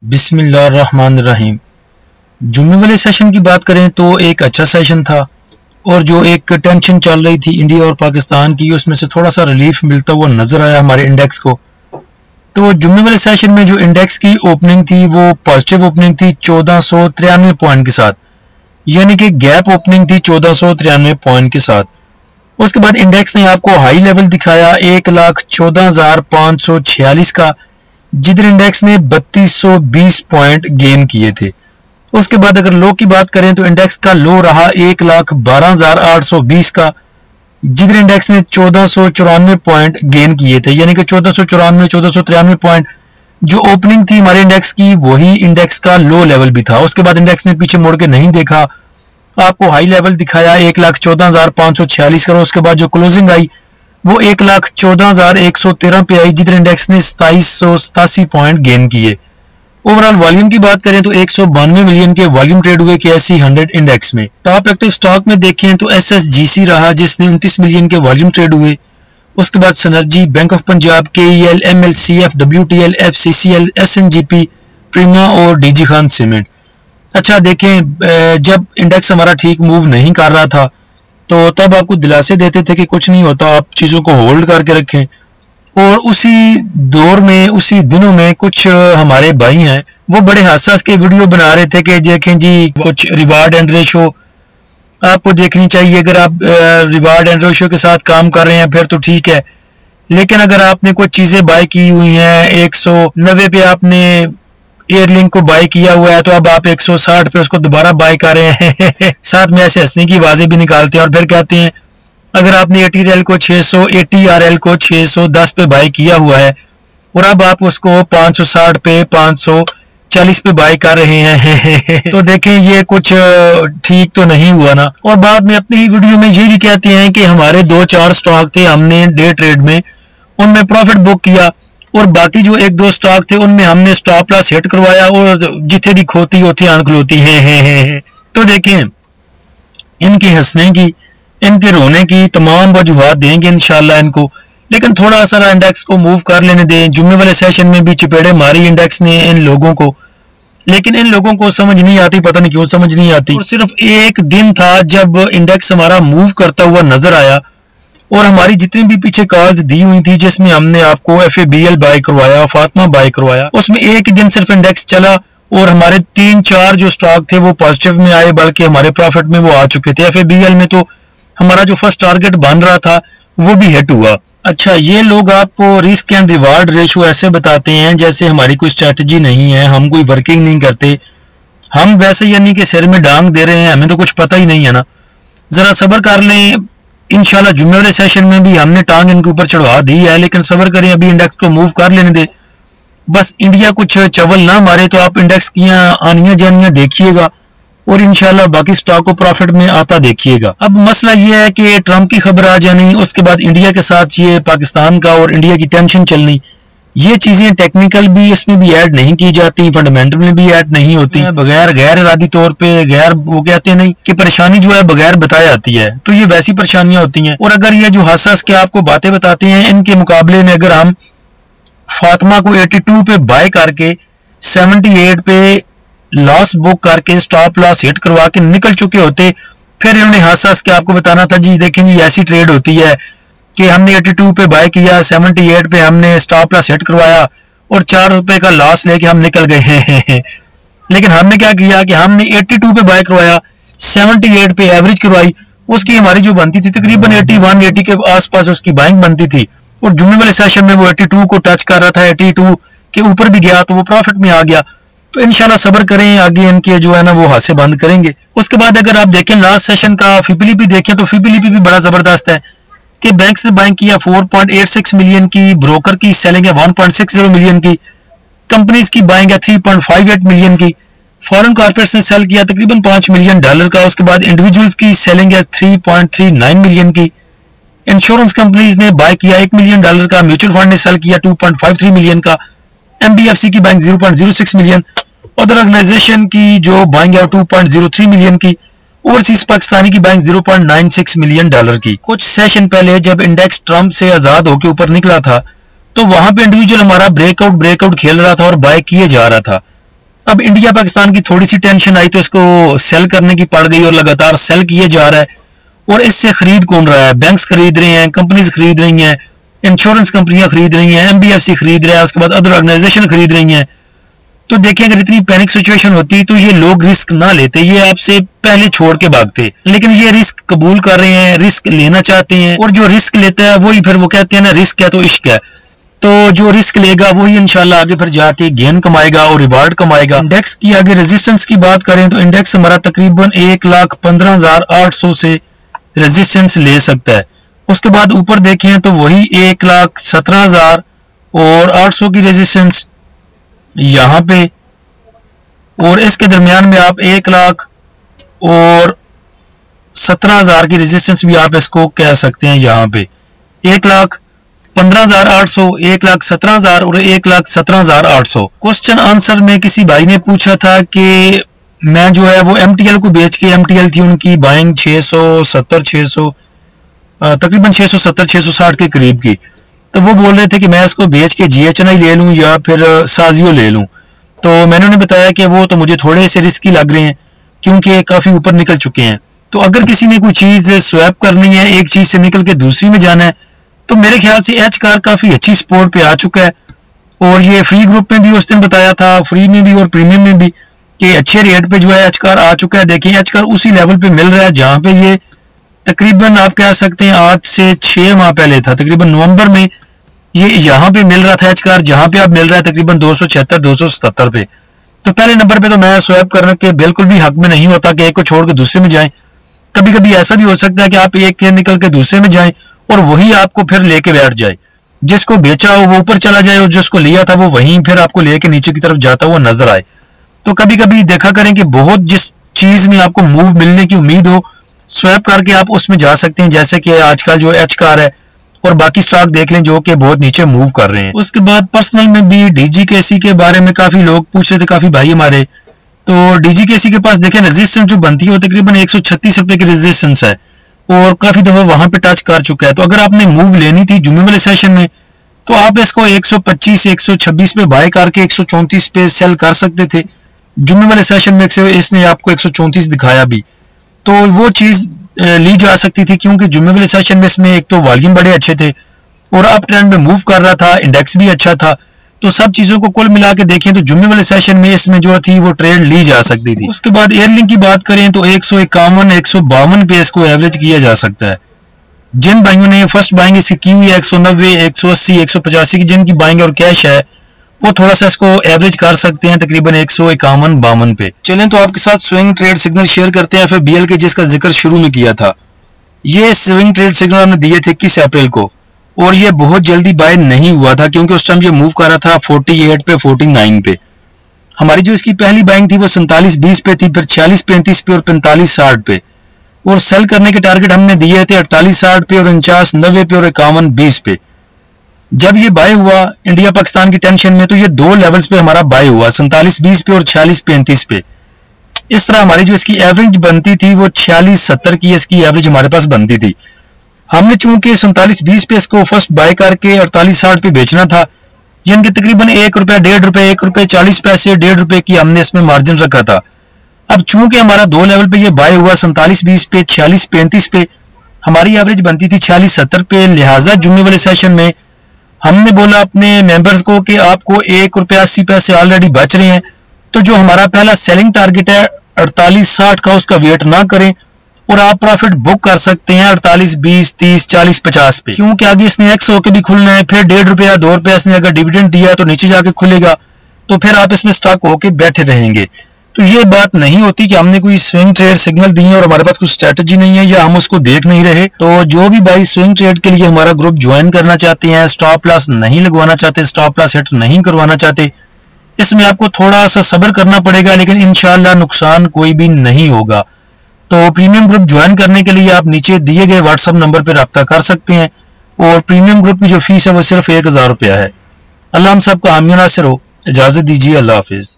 बिस्मिल्लाहिर्रहमानिर्रहीम। जुम्मे वाले सेशन की बात करें तो एक अच्छा सेशन था और जो एक टेंशन चल रही थी इंडिया और पाकिस्तान की, उसमें से थोड़ा सा रिलीफ मिलता हुआ नजर आया हमारे इंडेक्स को। तो जुम्मे वाले सेशन में जो इंडेक्स की ओपनिंग थी वो पॉजिटिव ओपनिंग थी 1493 पॉइंट के साथ, यानी कि गैप ओपनिंग थी 1493 पॉइंट के साथ। उसके बाद इंडेक्स ने आपको हाई लेवल दिखाया 1,14,546 का, जिधर इंडेक्स ने 3220 पॉइंट गेन किए थे। उसके बाद अगर लो की बात करें तो इंडेक्स का लो रहा 1,12,820 का, जिधर इंडेक्स ने 1494 पॉइंट गेन किए थे, यानी कि 1494-1493 पॉइंट जो ओपनिंग थी हमारे इंडेक्स की, वही इंडेक्स का लो लेवल भी था। उसके बाद इंडेक्स ने पीछे मुड़ के नहीं देखा, आपको हाई लेवल दिखाया 1,14,546 का। उसके बाद जो क्लोजिंग आई वो 1,14,113 पे आई, जिधर इंडेक्स ने 2787 पॉइंट गेन किए। ओवरऑल वॉल्यूम की बात करें तो 192 मिलियन के वॉल्यूम ट्रेड हुए KSE 100 इंडेक्स में। टॉप एक्टिव स्टॉक में देखें तो SSGC रहा, जिसने 29 मिलियन के वॉल्यूम ट्रेड हुए। उसके बाद सनर्जी, bank of Punjab, KEL, MLCF, WTL, FCCL, SNGP, प्रीमा और DG खान सीमेंट। अच्छा देखें, जब इंडेक्स हमारा ठीक मूव नहीं कर रहा था तो तब आपको दिलासे देते थे कि कुछ नहीं होता, आप चीज़ों को होल्ड करके रखें। और उसी दौर में, उसी दिनों में कुछ हमारे भाई हैं वो बड़े हसास के वीडियो बना रहे थे कि देखें जी कुछ रिवार्ड एंड रेशो आपको देखनी चाहिए। अगर आप रिवार्ड एंड रेशो के साथ काम कर रहे हैं फिर तो ठीक है, लेकिन अगर आपने कुछ चीज़ें बाय की हुई हैं 190 पे आपने एयरलिंक को बाय किया हुआ है, तो अब आप 160 पे उसको दोबारा बाय कर रहे हैं साथ में ऐसे हंसने की आवाजें भी निकालते हैं और फिर कहते हैं अगर आपने ATRL को 680 को 610 पे बाय किया हुआ है और अब आप उसको 560 पे 540 पे बाय कर रहे हैं तो देखें ये कुछ ठीक तो नहीं हुआ ना। और बाद में अपनी ही वीडियो में ये भी कहते हैं कि हमारे 2-4 स्टॉक थे, हमने डे ट्रेड में उनमें प्रॉफिट बुक किया और बाकी जो 1-2 स्टॉक थे उनमें हमने स्टॉप लॉस हिट करवाया और जिथे भी खोती होती आंखलोती है। तो देखें इनके हंसने की, इनके रोने की तमाम वजूहात देंगे इंशाल्लाह इनको, लेकिन थोड़ा सा इंडेक्स को मूव कर लेने दें। जुम्मे वाले सेशन में भी चपेड़े मारी इंडेक्स ने इन लोगों को, लेकिन इन लोगों को समझ नहीं आती, पता नहीं क्यों समझ नहीं आती। और सिर्फ एक दिन था जब इंडेक्स हमारा मूव करता हुआ नजर आया और हमारी जितनी भी पीछे कॉल्स दी हुई थी जिसमें हमने आपको FABL बाय करवाया, फातिमा बाय करवाया, उसमें एक दिन सिर्फ इंडेक्स चला और हमारे 3-4 जो स्टॉक थे वो पॉजिटिव में आए, बल्कि हमारे प्रॉफिट में वो आ चुके थे। FABL में तो हमारा जो फर्स्ट टारगेट बन रहा था वो भी हिट हुआ। अच्छा, ये लोग आपको रिस्क एंड रिवार्ड रेशो ऐसे बताते हैं जैसे हमारी कोई स्ट्रेटजी नहीं है, हम कोई वर्किंग नहीं करते, हम वैसे यानी कि सिर में डांग दे रहे हैं, हमें तो कुछ पता ही नहीं है ना। जरा सब्र कर लें, इंशाल्लाह जुम्मे वाले सेशन में भी हमने टांग इनके ऊपर चढ़वा दी है, लेकिन सब्र करें, अभी इंडेक्स को मूव कर लेने दे। बस इंडिया कुछ चवल ना मारे तो आप इंडेक्स की आनियां जानियां देखिएगा और इंशाल्लाह बाकी स्टॉक को प्रॉफिट में आता देखिएगा। अब मसला ये है कि ट्रंप की खबर आ जानी, उसके बाद इंडिया के साथ ये पाकिस्तान का और इंडिया की टेंशन चलनी, ये चीजें टेक्निकल भी इसमें भी ऐड नहीं की जाती, फंडामेंटल में भी ऐड नहीं होती, बगैर गैर इरादी तौर पे गैर वो कहते नहीं कि परेशानी जो है बगैर बताई आती है, तो ये वैसी परेशानियां होती हैं। और अगर ये जो हंस के आपको बातें बताते हैं, इनके मुकाबले में अगर हम फातिमा को 82 पे बाय करके 78 पे लॉस बुक करके स्टॉप लॉस हिट करवा के निकल चुके होते, फिर इन्होंने हंस के आपको बताना था जी देखें जी ऐसी ट्रेड होती है कि हमने 82 पे बाय किया, 78 पे हमने स्टॉप लॉस हिट करवाया और 4 रुपए का लॉस लेके हम निकल गए हैं लेकिन हमने क्या किया कि हमने 82 पे बाय करवाया, 78 पे एवरेज करवाई, उसकी हमारी जो बनती थी तकरीबन 81-80 के आसपास उसकी बाइंग बनती थी और जुम्मे वाले सेशन में वो 82 को टच कर रहा था, 82 के ऊपर भी गया तो वो प्रॉफिट में आ गया। तो इंशाल्लाह सब्र करें, आगे इनके जो है ना वो हाथ से बंद करेंगे। उसके बाद अगर आप देखें लास्ट सेशन का फिबिलिपी देखें तो फिबिलिपी भी बड़ा जबरदस्त है कि बैंक्स ने बाइंग किया 4.86 मिलियन की, ब्रोकर की सेलिंग है 1.60 मिलियन की, कंपनीज की बाइंग है 3.58 मिलियन की, फॉरेन कॉर्पोरेट्स ने सेल किया तकरीबन $5 मिलियन का। उसके बाद इंडिविजुअल्स की सेलिंग है 3.39 मिलियन की, इंश्योरेंस कंपनीज ने बाय किया $1 मिलियन का, म्यूचुअल फंड ने सेल किया 2.53 मिलियन का, MBFC की बाइंग 0.06 मिलियन, अदर ऑर्गेनाइजेशन की जो बाइंग है 2.03 मिलियन की, ओवरसीज पाकिस्तानी की बाइंग 0.96 मिलियन की। कुछ सेशन पहले जब इंडेक्स ट्रंप से आजाद होकर ऊपर निकला था तो वहां पे इंडिविजुअल हमारा ब्रेकआउट खेल रहा था और बाय किए जा रहा था, अब इंडिया पाकिस्तान की थोड़ी सी टेंशन आई तो इसको सेल करने की पड़ गई और लगातार सेल किए जा रहा है। और इससे खरीद कौन रहा है? बैंक्स खरीद रहे हैं, कंपनीज खरीद रही हैं, इंश्योरेंस कंपनियां खरीद रही हैं, एमबीएफसी खरीद रहा है, उसके बाद अदर ऑर्गेनाइजेशन खरीद रही हैं। तो देखिए अगर इतनी पैनिक सिचुएशन होती तो ये लोग रिस्क ना लेते, ये आपसे पहले छोड़ के भागते। लेकिन ये रिस्क कबूल कर रहे हैं, रिस्क लेना चाहते हैं, और जो रिस्क लेता है वही फिर वो कहते हैं ना रिस्क है तो इश्क है। तो जो रिस्क लेगा वही इंशाल्लाह आगे फिर जाके गेन कमाएगा और रिवार्ड कमाएगा। इंडेक्स की आगे रेजिस्टेंस की बात करें तो इंडेक्स हमारा तकरीबन 1,15,800 से रेजिस्टेंस ले सकता है। उसके बाद ऊपर देखें तो वही 1,17,000 और 800 की रेजिस्टेंस यहां पे, और इसके दरमियान में आप 1,00,000 और 17,000 की रेजिस्टेंस भी आप इसको कह सकते हैं। यहाँ पे 1,15,800, 1,17,000 और 1,17,800। क्वेश्चन आंसर में किसी भाई ने पूछा था कि मैं जो है वो एमटीएल को बेच के, एमटीएल थी उनकी बाइंग 670 तकरीबन 670-660 के करीब की, तो वो बोल रहे थे कि मैं इसको बेच के जीएचएनआई ले लूं या फिर साजियो ले लूं। तो मैंने उन्हें बताया कि वो तो मुझे थोड़े से रिस्की लग रहे हैं क्योंकि काफी ऊपर निकल चुके हैं। तो अगर किसी ने कोई चीज स्वैप करनी है, एक चीज से निकल के दूसरी में जाना है, तो मेरे ख्याल से एच कार काफी अच्छी सपोर्ट पे आ चुका है। और ये फ्री ग्रुप में भी उस दिन बताया था, फ्री में भी और प्रीमियम में भी, कि अच्छे रेट पे जो है एच कार आ चुका है। देखिए एच कार उसी लेवल पे मिल रहा है जहां पे ये तकरीबन आप कह सकते हैं आज से 6 माह पहले था। तकरीबन नवंबर में ये यहाँ पे मिल रहा था एच कार, जहां पे अब मिल रहा है तकरीबन 276-277 पे। तो पहले नंबर पे तो मैं स्वैप करने के बिल्कुल भी हक में नहीं होता कि एक को छोड़ के दूसरे में जाएं। कभी कभी ऐसा भी हो सकता है कि आप एक के निकल के दूसरे में जाएं और वही आपको फिर लेके बैठ जाए। जिसको बेचा हो वो ऊपर चला जाए और जिसको लिया था वो वहीं फिर आपको लेके नीचे की तरफ जाता हुआ नजर आए। तो कभी कभी देखा करें कि बहुत जिस चीज में आपको मूव मिलने की उम्मीद हो, स्वैप करके आप उसमें जा सकते हैं, जैसे कि आजकल जो एच कार है, और बाकी स्टॉक देख लें जो कि बहुत नीचे मूव कर रहे हैं। उसके बाद पर्सनल में भी डीजीकेसी के बारे में काफी लोग पूछ रहे थे, काफी भाई हमारे। तो डीजीकेसी के पास देखें रेजिस्टेंस जो बनती है वो तकरीबन 136 रुपए की रेजिस्टेंस है और काफी दफा वहां पे टच कर चुका है। तो अगर आपने मूव लेनी थी जुम्मे वाले सेशन में तो आप इसको 125-126 पे बाय करके 134 पे सेल कर सकते थे। जुम्मे वाले सेशन में इसने आपको 134 दिखाया भी, तो वो चीज ली जा सकती थी क्योंकि जुम्मे वाले सेशन में इसमें एक तो वॉल्यूम बड़े अच्छे थे और अप ट्रेंड में मूव कर रहा था, इंडेक्स भी अच्छा था। तो सब चीजों को कुल मिला के देखें तो जुम्मे वाले सेशन में इसमें जो थी वो ट्रेड ली जा सकती थी। उसके बाद एयरलिंक की बात करें तो 151-152 पे इसको एवरेज किया जा सकता है। जिन भाइयों ने फर्स्ट बाइंग इसकी की हुई है 190, 180, 185 की जिनकी बाइंग और कैश है वो थोड़ा सा इसको एवरेज कर सकते हैं तकरीबन 151-52 पे। चलें तो आपके साथ स्विंग ट्रेड सिग्नल शेयर करते हैं फिर बीएल के जिसका जिक्र शुरू में किया था। ये स्विंग ट्रेड सिग्नल हमने दिए थे 21 अप्रैल को और ये बहुत जल्दी बाय नहीं हुआ था क्योंकि उस टाइम ये मूव कर रहा था 48 पे 49 पे। हमारी जो इसकी पहली बाइंग थी वो 47-20 पे थी, फिर 46-35 पे और 45-60 पे। और सेल करने के टारगेट हमने दिए थे 48-60 पे और 49-90 पे और 51-20 पे। जब ये बाय हुआ इंडिया पाकिस्तान की टेंशन में तो ये दो लेवल्स पे हमारा बाय हुआ 47-20 पे और 46-35 पे। इस तरह हमारी जो इसकी एवरेज बनती थी वो 46-70 की इसकी एवरेज हमारे पास बनती थी। हमने चूंकि 47-20 पे इसको फर्स्ट बाय करके 48-60 पे बेचना था, यानी कि तकरीबन 1 रुपया, 1.5 रुपये, 1 रुपये 40 पैसे, 1.5 रुपये की हमने इसमें मार्जिन रखा था। अब चूंकि हमारा दो लेवल पे ये बाय हुआ 47-20 पे, 46-35 पे, हमारी एवरेज बनती थी 46-70 पे। लिहाजा जुम्मे वाले सेशन में हमने बोला अपने मेंबर्स को कि आपको 1 रुपया 80 पैसे ऑलरेडी बच रहे हैं, तो जो हमारा पहला सेलिंग टारगेट है 48-60 का उसका वेट ना करें और आप प्रॉफिट बुक कर सकते हैं 48-20, 30, 40, 50 पे। क्योंकि आगे इसने एक्स होकर भी खुलना है, फिर 1.5 रुपया 2 रुपया इसने अगर डिविडेंड दिया तो नीचे जाके खुलेगा, तो फिर आप इसमें स्टॉक होके बैठे रहेंगे। तो ये बात नहीं होती कि हमने कोई स्विंग ट्रेड सिग्नल दी है और हमारे पास कोई स्ट्रेटजी नहीं है या हम उसको देख नहीं रहे। तो जो भी भाई स्विंग ट्रेड के लिए हमारा ग्रुप ज्वाइन करना चाहते हैं, स्टॉप लॉस नहीं लगवाना चाहते, स्टॉप लॉस हिट नहीं करवाना चाहते, इसमें आपको थोड़ा सा सब्र करना पड़ेगा, लेकिन इंशाल्लाह नुकसान कोई भी नहीं होगा। तो प्रीमियम ग्रुप ज्वाइन करने के लिए आप नीचे दिए गए व्हाट्सएप नंबर पर रब्ता कर सकते हैं और प्रीमियम ग्रुप की जो फीस है वो सिर्फ 1000 रुपया है। अल्लाह हम सबका हामी नासिर हो। इजाजत दीजिए, अल्लाह हाफिज।